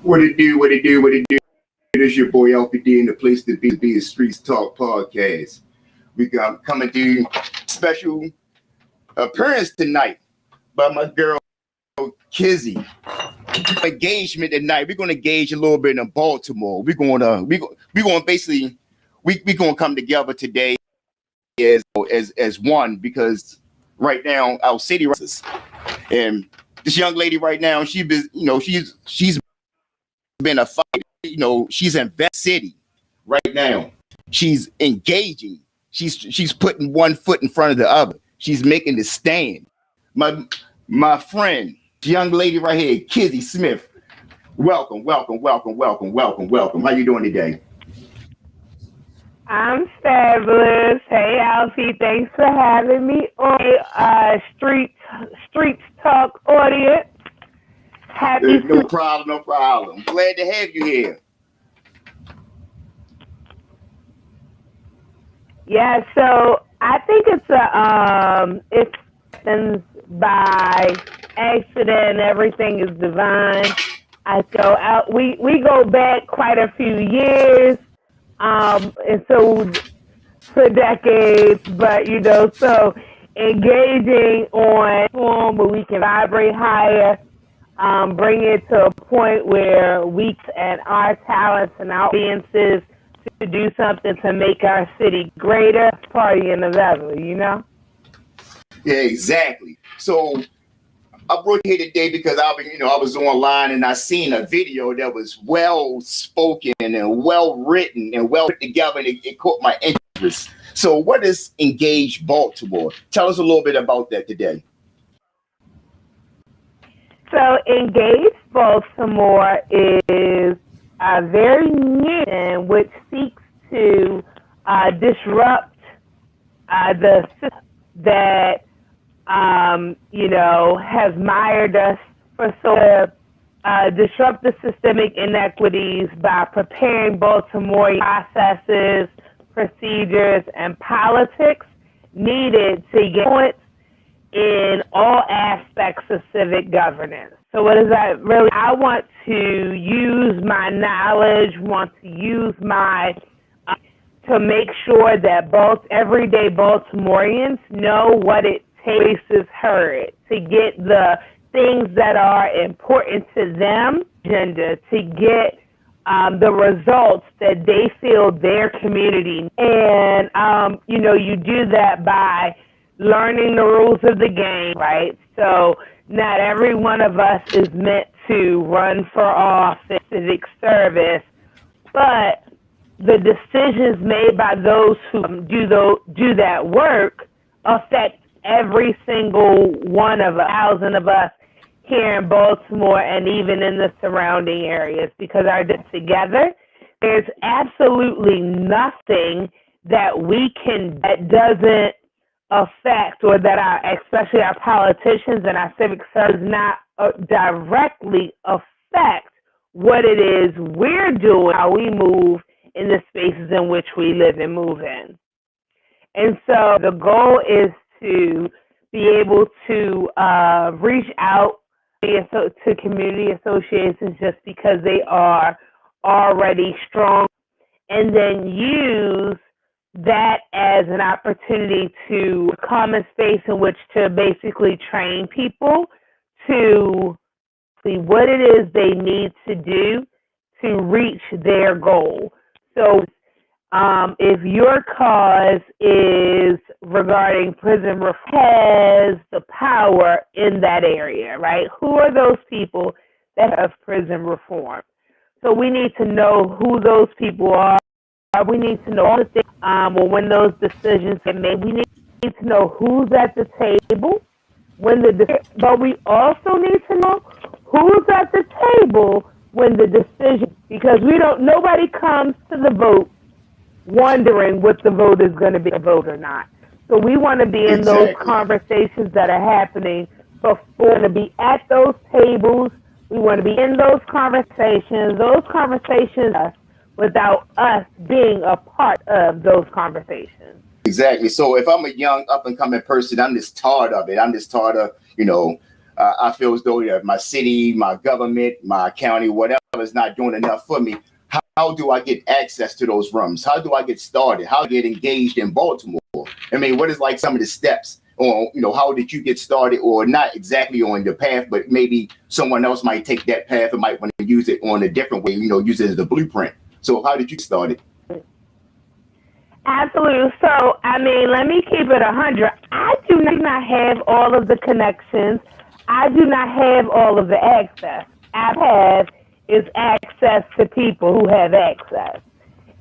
What it do? What it do? What it do? It is your boy Alfie D, and the place to be is Streetz Talk podcast. We got coming to special appearance tonight by my girl Kizzi. Engagement tonight. We're gonna engage a little bit in Baltimore. We're gonna basically we gonna come together today as one because right now our city and this young lady right now she's been a fight. She's in that city right now. She's engaging. She's putting one foot in front of the other. She's making the stand. My friend, the young lady right here, Kizzi Smith. Welcome. How you doing today? I'm fabulous. Hey, Alfie, thanks for having me on Streetz Talk audience. Happy No problem. Glad to have you here. Yeah, so I think it's happens by accident. Everything is divine. I go out. We go back quite a few years, and so for decades. But so engaging on form where we can vibrate higher. Bring it to a point where we and our talents and our audiences to do something to make our city greater, partying as ever, Yeah, exactly. So I brought you here today because I was online and I seen a video that was well spoken and well written and well put together, and it caught my interest. So what is Engage Baltimore? Tell us a little bit about that today. So Engage Baltimore is a very new and which seeks to disrupt the system that has mired us for disrupt the systemic inequities by preparing Baltimore processes, procedures, and politics needed to get in all aspects of civic governance. So what is that really? I want to use my knowledge, to make sure that both everyday Baltimoreans know what it takes is heard, to get the things that are important to them, agenda, to get the results that they feel their community. And, you do that by learning the rules of the game, right? So not every one of us is meant to run for office, civic service, but the decisions made by those who do that work affect every single one of 1,000 of us here in Baltimore and even in the surrounding areas, because together, there's absolutely nothing that doesn't affect, or that especially our politicians and our civic service not directly affect what it is we're doing, how we move in the spaces in which we live and move in. And so the goal is to be able to reach out to community associations just because they are already strong, and then use that as an opportunity to come a space in which to basically train people to see what it is they need to do to reach their goal. So if your cause is regarding prison reform, has the power in that area, right? Who are those people that have prison reform? So we need to know who those people are. We need to know all the things, when those decisions get made. We need to know who's at the table but we also need to know who's at the table when the decision, because nobody comes to the vote wondering what the vote is going to be, a vote or not. So we want to be in those conversations that are happening before, to be at those tables. We want to be in those conversations without us being a part of those conversations. Exactly. So if I'm a young up and coming person, I'm just tired of it. I'm just tired of, I feel as though my city, my government, my county, whatever is not doing enough for me. How do I get access to those rooms? How do I get started? How do I get engaged in Baltimore? I mean, what is like some of the steps? Or, how did you get started, or not exactly on the path, but maybe someone else might take that path and might want to use it on a different way, use it as a blueprint. So how did you get started? Absolutely. So, I mean, let me keep it 100. I do not have all of the connections. I do not have all of the access. I have is access to people who have access.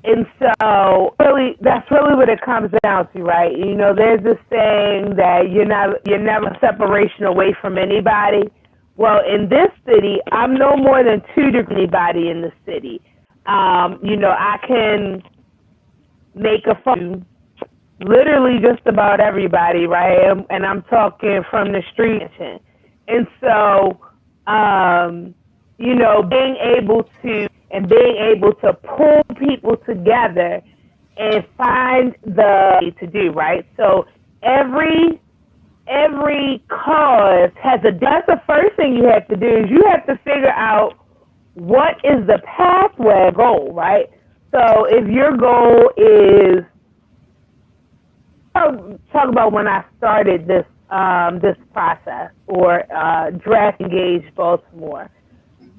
And so really, that's really what it comes down to, right? There's this saying that you're never a separation away from anybody. Well, in this city, I'm no more than two to anybody in the city. I can make a phone literally just about everybody, right? And I'm talking from the street. And so, being able to pull people together and find the way to do, right? So every cause has that's the first thing you have to do is you have to figure out what is the pathway goal, right? So if your goal is, I'll talk about when I started this process or Draft Engage Baltimore.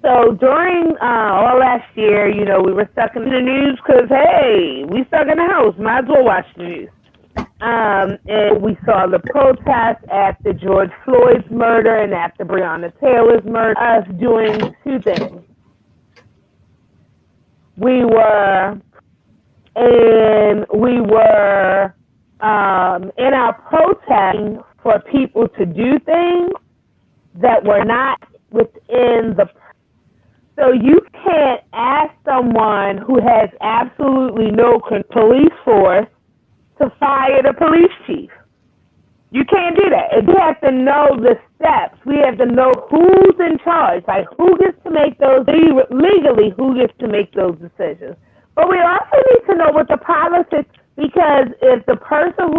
So during all last year, we were stuck in the news because, hey, we stuck in the house. Might as well watch the news. And we saw the protests after George Floyd's murder and after Breonna Taylor's murder, us doing two things. We were in our protesting for people to do things that were not within the. So you can't ask someone who has absolutely no police force to fire the police chief. You can't do that. If we have to know the steps, we have to know who's in charge, like who gets to make those, legally, who gets to make those decisions. But we also need to know what the policy, because if the person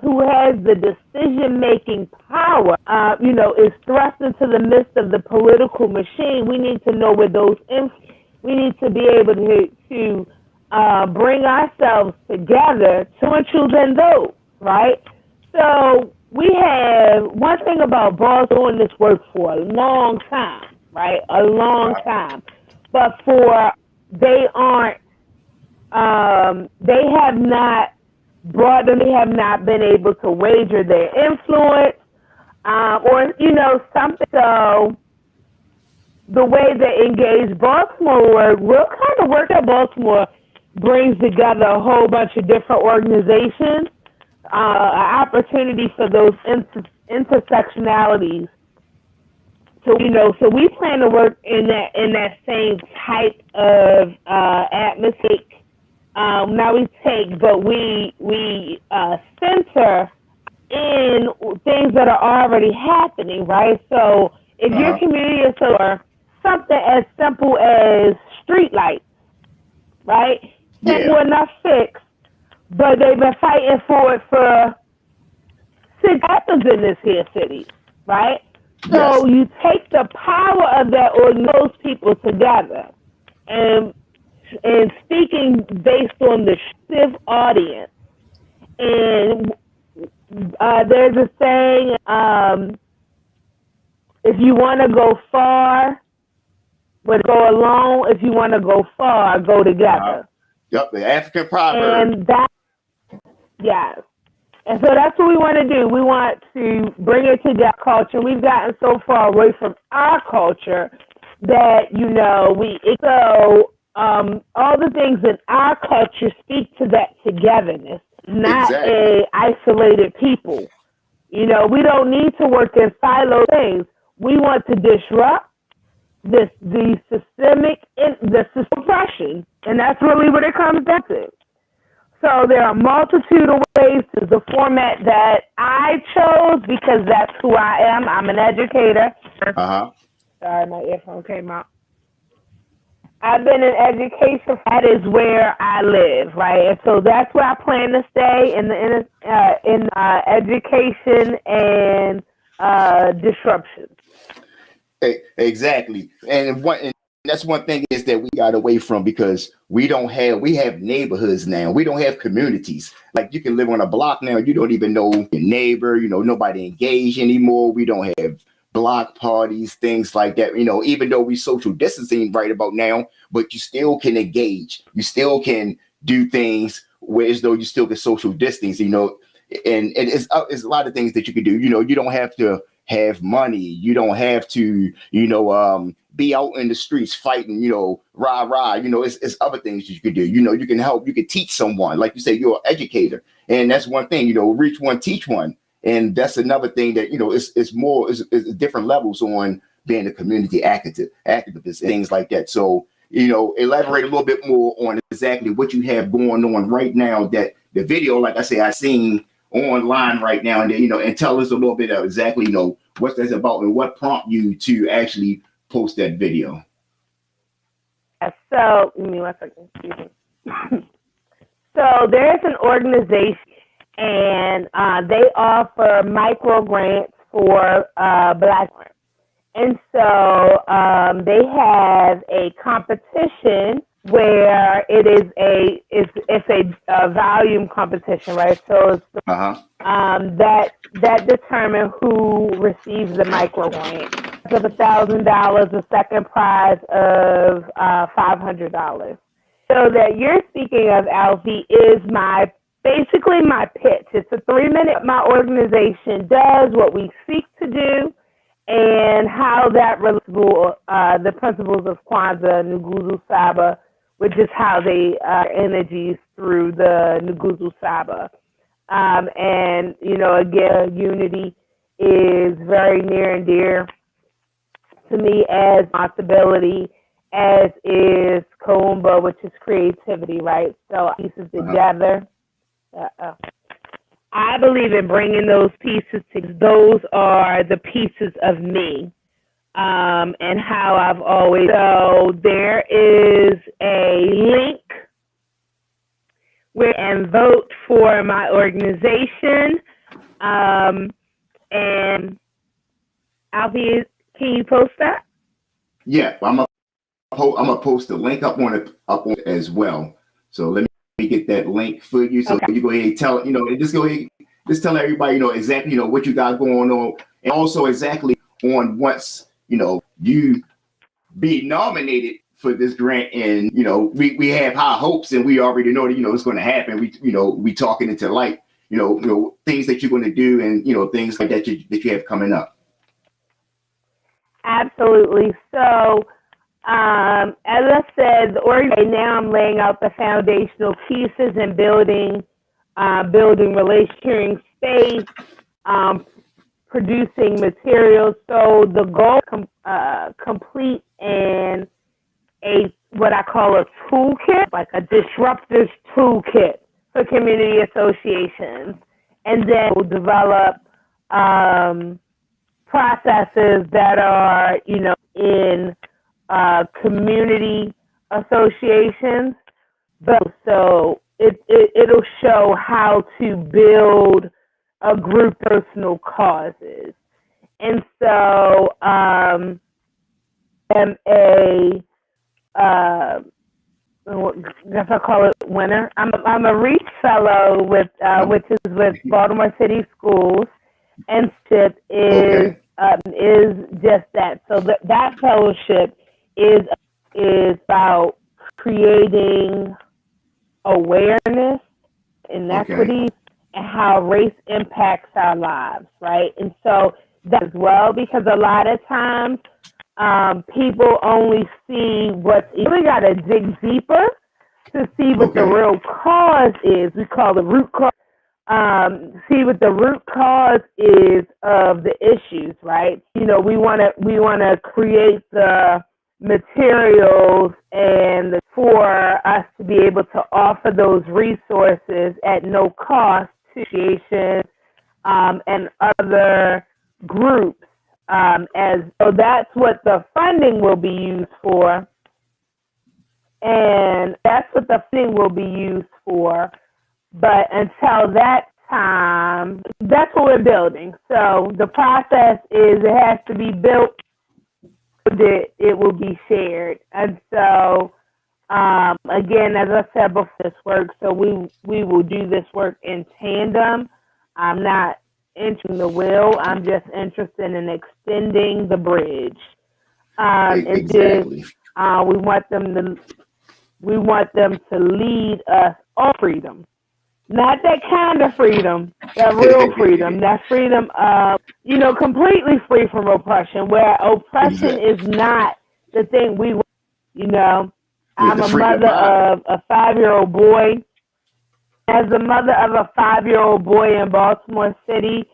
who has the decision-making power, is thrust into the midst of the political machine, we need to know where those, we need to be able to bring ourselves together to choose and vote, right? So we have one thing about Baltimore doing this work for a long time, right? A long time. But they have not been able to wager their influence, or something. So the way that Engage Baltimore work, we'll kind of work at Baltimore brings together a whole bunch of different organizations, an opportunity for those intersectionalities. So we plan to work in that same type of atmosphere. Now we center in things that are already happening, right? So if your community is something as simple as street lights, right? Simple enough fix, but they've been fighting for it for 6 happens in this here city, right? So you take the power of that or those people together and speaking based on the active audience. And there's a saying, if you want to go far, but go alone. If you want to go far, go together. Yep, the African proverb. And that, yes. And so that's what we want to do. We want to bring it to that culture. We've gotten so far away from our culture that, all the things in our culture speak to that togetherness, not a isolated people. We don't need to work in silo things. We want to disrupt the systemic oppression, and that's really what it comes down to. So there are a multitude of ways. To the format that I chose because that's who I am. I'm an educator. Sorry, my earphone came out. I've been in education. That is where I live, right? And so that's where I plan to stay in education and disruptions. Exactly. And that's one thing is that we got away from, because we have neighborhoods now. We don't have communities. Like, you can live on a block now, you don't even know your neighbor, nobody engaged anymore. We don't have block parties, things like that, even though we social distancing right about now, but you still can engage. You still can do things where as though you still get social distance, and it's a lot of things that you can do. You don't have to have money. You don't have to, be out in the streets fighting, rah. It's other things that you can do. You can help. You can teach someone. Like you say, you're an educator, and that's one thing. Reach one, teach one, and that's another thing that it's different levels on being a community activist, things like that. So elaborate a little bit more on exactly what you have going on right now. That the video, like I say, I seen online right now, and and tell us a little bit of exactly what that's about and what prompted you to actually post that video. So give me 1 second. Excuse me. So there's an organization, and they offer micro grants for Black women. And so they have a competition where it's a volume competition, right? So it's that determine who receives the micro grant. Of $1,000, the second prize of $500. So that you're speaking of, Alfie, is basically my pitch. It's a 3-minute. My organization does what we seek to do, and how that relates to the principles of Kwanzaa, Nguzo Saba, which is how they energies through the Nguzo Saba. And again, unity is very near and dear to me as responsibility, as is Kaumba, which is creativity, right? So pieces together. I believe in bringing those pieces together. Those are the pieces of me, and how I've always. So there is a link and vote for my organization. And Alfie, can you post that? Yeah, I'm gonna post the link up on it as well. So let me get that link for you. So you go ahead and tell and just go ahead, just tell everybody exactly what you got going on, and also exactly on once you be nominated for this grant, and we have high hopes, and we already know that it's going to happen. We talking into light, things that you're going to do, and things like that you have coming up. Absolutely. So, as I said, now I'm laying out the foundational pieces and building relationship, space, producing materials. So the goal complete and what I call a toolkit, like a disruptors toolkit for community associations, and then we'll develop processes that are in community associations. So it'll show how to build a group personal causes. And so I'm I guess I call it winner. I'm a Reach Fellow with which is with Baltimore City Schools, and SIP is just that. So that fellowship is about creating awareness, inequity, and how race impacts our lives, right? And so that as well, because a lot of times people only see what's. We got to dig deeper to see what the real cause is. We call the root cause. See what the root cause is of the issues, right? We want to create the materials and for us to be able to offer those resources at no cost to associations and other groups. So that's what the funding will be used for, and that's what the funding will be used for. But until that's time, that's what we're building. So the process is it has to be built so that it will be shared. And so, again, as I said before, this work, so we will do this work in tandem. I'm not interested in the will. I'm just interested in extending the bridge. Exactly. We want them to lead us on freedom. Not that kind of freedom, that real freedom, that freedom of, completely free from oppression, where oppression is not the thing we want. I'm a mother of a 5-year-old boy. As a mother of a 5-year-old boy in Baltimore City,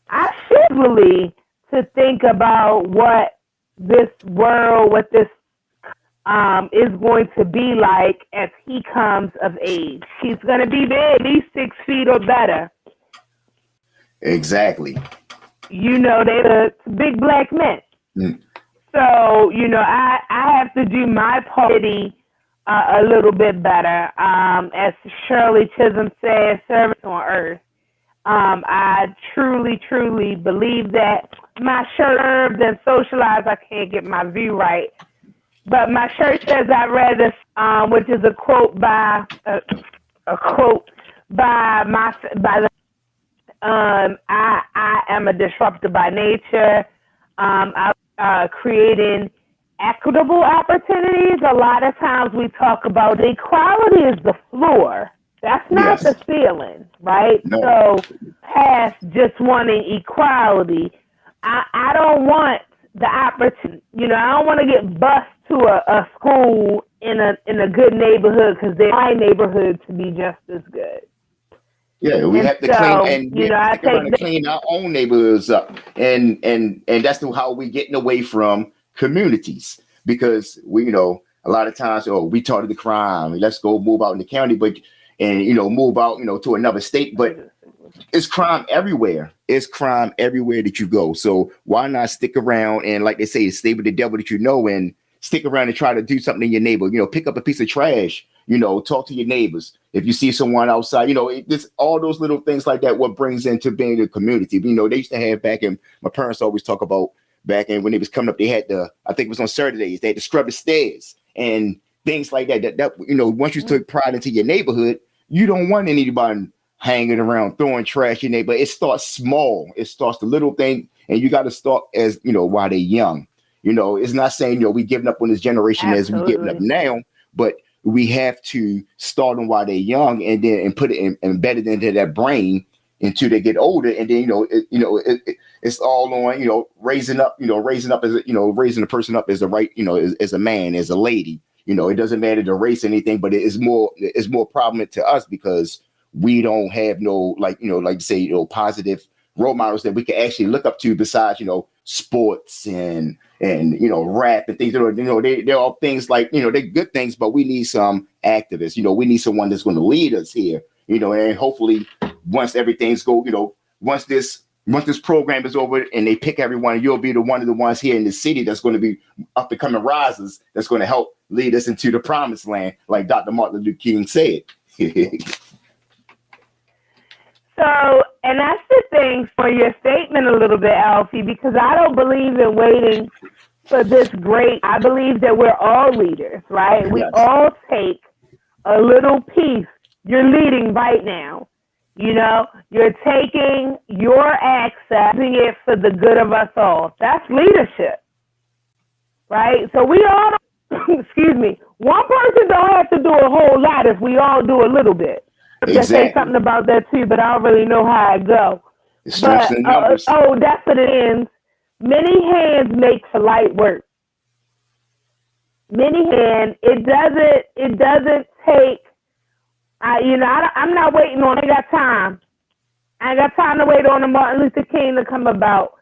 I should really to think about what this world, what this is going to be like as he comes of age. He's going to be big, at least 6 feet or better. Exactly. They're big black men. Mm. So, I have to do my part a little bit better. As Shirley Chisholm says, service on earth. I truly, truly believe that. My shirt served and socialized, I can't get my view right. But my shirt says I read this, which is a quote by I am a disruptor by nature. Creating equitable opportunities. A lot of times we talk about equality is the floor. That's not the ceiling, right? No. So past just wanting equality, I don't want the opportunity. I don't want to get bused to a school in a good neighborhood because they're my neighborhood to be just as good. Yeah, we have to clean our own neighborhoods up, and that's how we're getting away from communities, because we a lot of times we target the crime. Let's go move out in the county, move out to another state, but it's crime everywhere. It's crime everywhere that you go. So why not stick around and, like they say, stay with the devil that and stick around and try to do something in your neighbor. Pick up a piece of trash. Talk to your neighbors. If you see someone outside, it's all those little things like that. What brings into being a community. They used to have back in, my parents always talk about back in when they was coming up, they had I think it was on Saturdays, they had to scrub the stairs and things like that. That once you took pride into your neighborhood, you don't want anybody hanging around throwing trash in there. But it starts small. It starts the little thing, and you got to start as while they're young. It's not saying we giving up on this generation as we giving up now, but we have to start them while they're young, and then put it embedded into their brain until they get older, and then it's all on raising up as raising a person up as a right as a man, as a lady. It doesn't matter the race or anything, but it's more prominent to us because we don't have no like say positive role models that we can actually look up to besides sports and rap and things. They're all things like they're good things, but we need some activists. We need someone that's going to lead us here. And hopefully once everything's once this program is over and they pick everyone, you'll be one of the ones here in the city that's going to be up and coming risers that's going to help lead us into the promised land, like Dr. Martin Luther King said. So, and that's the thing for your statement a little bit, Alfie, because I don't believe in waiting for this great. I believe that we're all leaders, right? Yes. We all take a little piece. You're leading right now. You're taking your access, using it for the good of us all. That's leadership, right? So we all, excuse me, one person don't have to do a whole lot if we all do a little bit. Exactly. Just say something about that too, but I don't really know how I go. But, that's what it is. Many hands make for light work. Many hands. It doesn't take. I'm not waiting on. I got time. I ain't got time to wait on the Martin Luther King to come about.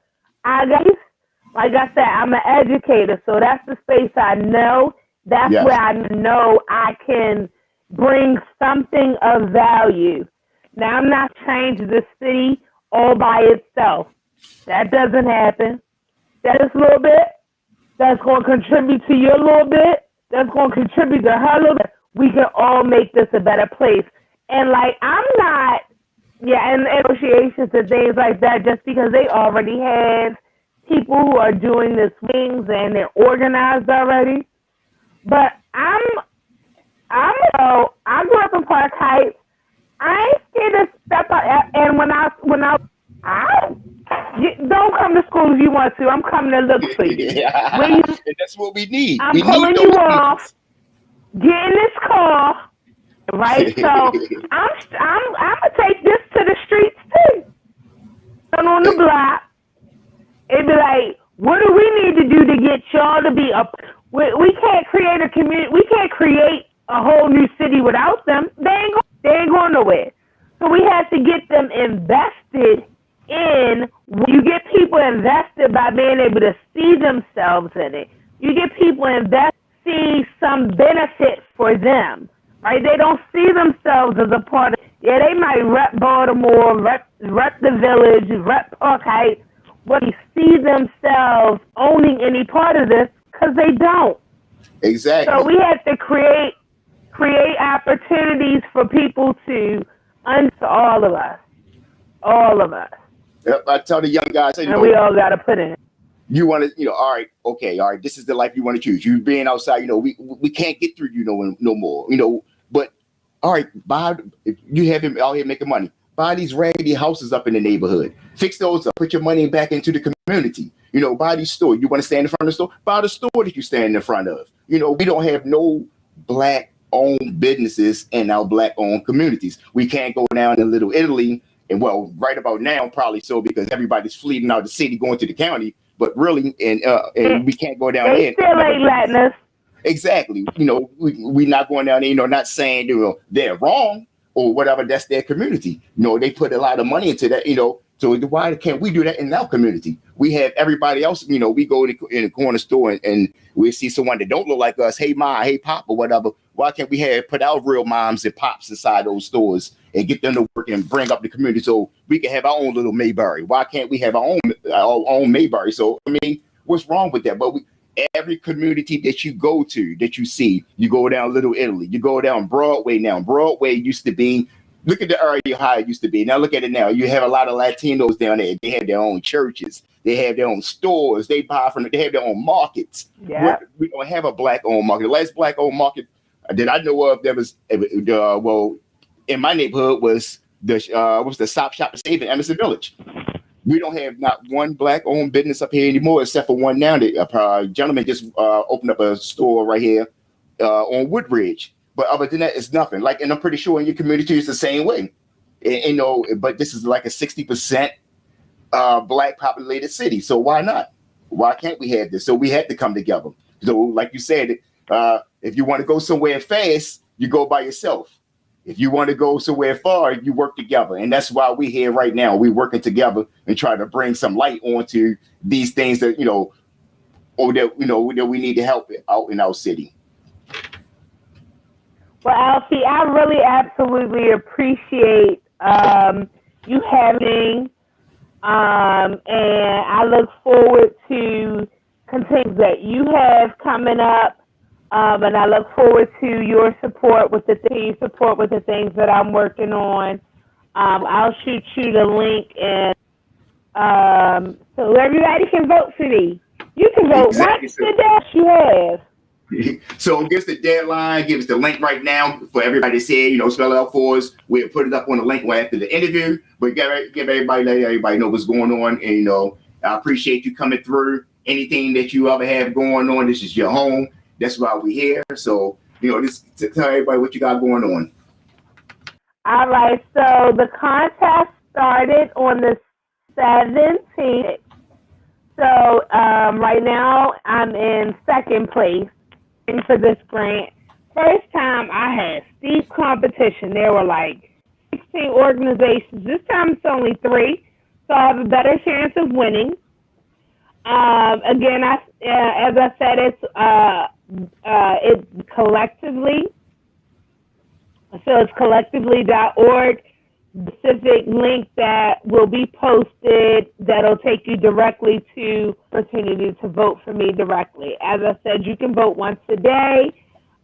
Like I said, I'm an educator, so that's the space I know. That's where I know I can bring something of value. Now, I'm not changing the city all by itself. That doesn't happen. That is a little bit. That's going to contribute to your little bit. That's going to contribute to her little bit. We can all make this a better place. And I'm not Yeah, and negotiations and things like that, just because they already have people who are doing these things and they're organized already. But I grew up in Park Heights. I ain't scared to step out. And when I don't come to school if you want to. I'm coming to look for you. And that's what we need. I'm we pulling need you off. Get in this car, right? So I'm gonna take this to the streets too. Turn on the block. It'd be like, what do we need to do to get y'all to be up? We can't create a community. We can't create a whole new city without them. They ain't going nowhere. So we have to get them invested in. You get people invested by being able to see themselves in it. You get people invested, see some benefit for them, right? They don't see themselves as a part of. Yeah, they might rep Baltimore, rep the village, rep Park Heights, but they see themselves owning any part of this because they don't. Exactly. So we have to create opportunities for people to all of us. Yep, I tell the young guys, and we all got to put in. You want to, all right, this is the life you want to choose. You being outside, we can't get through you no more, but all right, if you have him out here making money, buy these raggedy houses up in the neighborhood, fix those up, put your money back into the community, buy these stores. You want to stand in front of the store, buy the store that you stand in front of. We don't have no black owned businesses in our black owned communities. We can't go down to Little Italy, and well, right about now, probably so, because everybody's fleeing out of the city, going to the county. But really, and we can't go down there. They still ain't letting us. Exactly. We not going down there, not saying, they're wrong or whatever. That's their community. They put a lot of money into that, so why can't we do that in our community? We have everybody else, we go in the corner store and we see someone that don't look like us. Hey, ma, hey, pop, or whatever. Why can't we put our real moms and pops inside those stores and get them to work and bring up the community so we can have our own little Mayberry? Why can't we have our own Mayberry? So, what's wrong with that? But every community that you go to, that you see, you go down Little Italy, you go down Broadway now. Broadway used to be, look at the area how it used to be. Now look at it now. You have a lot of Latinos down there. They have their own churches. They have their own stores. They have their own markets. Yeah. We don't have a black-owned market. The last black-owned market that I know of, there was, in my neighborhood was the Stop Shop and Save in Emerson Village. We don't have not one black-owned business up here anymore, except for one now. A gentleman just opened up a store right here on Woodridge. But other than that, it's nothing. And I'm pretty sure in your community it's the same way. But this is like a 60% black populated city. So why not? Why can't we have this? So we had to come together. So like you said, if you want to go somewhere fast, you go by yourself. If you want to go somewhere far, you work together. And that's why we're here right now. We're working together and trying to bring some light onto these things that, that we need to help out in our city. Well, Alfie, I really absolutely appreciate you having, and I look forward to things that you have coming up. And I look forward to your support with the things that I'm working on. I'll shoot you the link, and so everybody can vote for me. You can vote once the dash you have. So give us the deadline, give us the link right now for everybody to see, spell it out for us. We'll put it up on the link after the interview, but let everybody know what's going on. And, I appreciate you coming through. Anything that you ever have going on, this is your home. That's why we're here. So, just to tell everybody what you got going on. All right. So the contest started on the 17th. So right now I'm in second place for this grant. First time I had steep competition. There were like 16 organizations. This time it's only 3. So I have a better chance of winning. Again, as I said, it's collectively. So it's collectively.org. Specific link that will be posted that'll take you directly to opportunity to vote for me directly. As I said, you can vote once a day.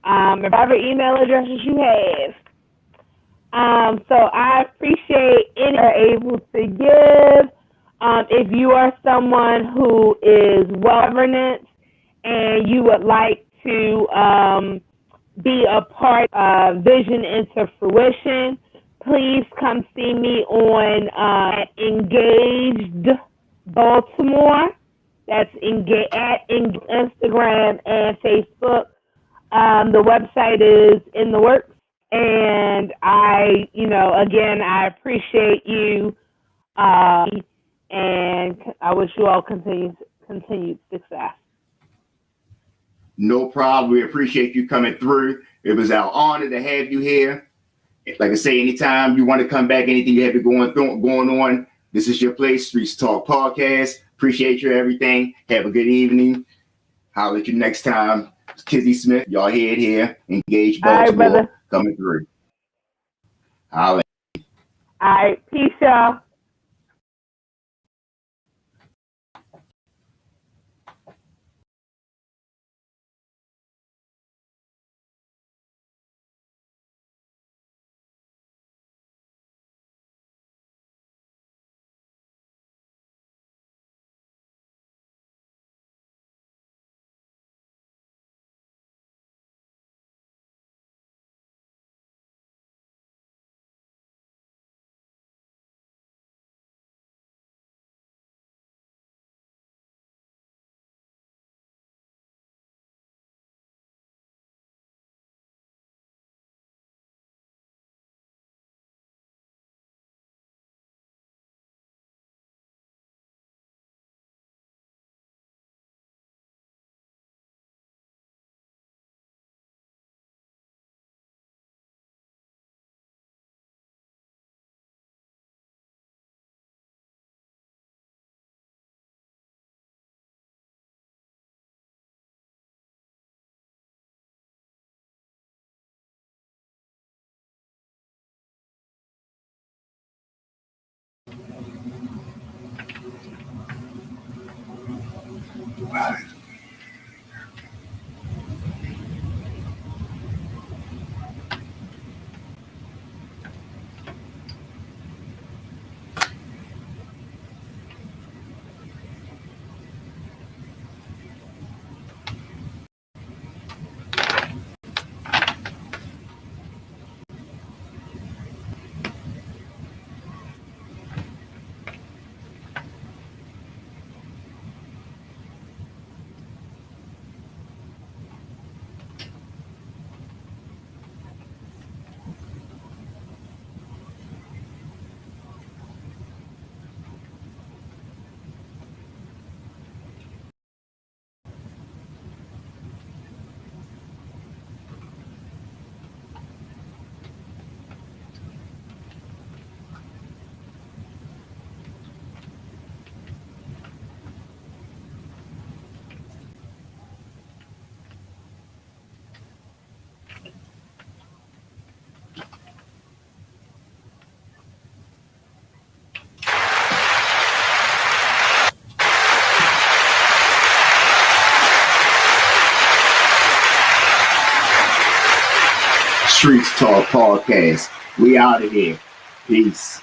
Whatever email addresses you have. So I appreciate any are able to give. If you are someone who is well governance and you would like to be a part of Vision into Fruition, please come see me on at Engaged Baltimore. That's at Instagram and Facebook. The website is in the works. And again, I appreciate you. And I wish you all continued success. No problem. We appreciate you coming through. It was our honor to have you here. Like I say, anytime you want to come back, anything you have going on, this is your place, Streetz Talk Podcast. Appreciate you, everything. Have a good evening. Holler at you next time. It's Kizzy Smith. Y'all hear it here. Engage Baltimore. All right, coming through. Holler. All right. Peace, y'all. Streetz Talk Podcast. We out of here. Peace.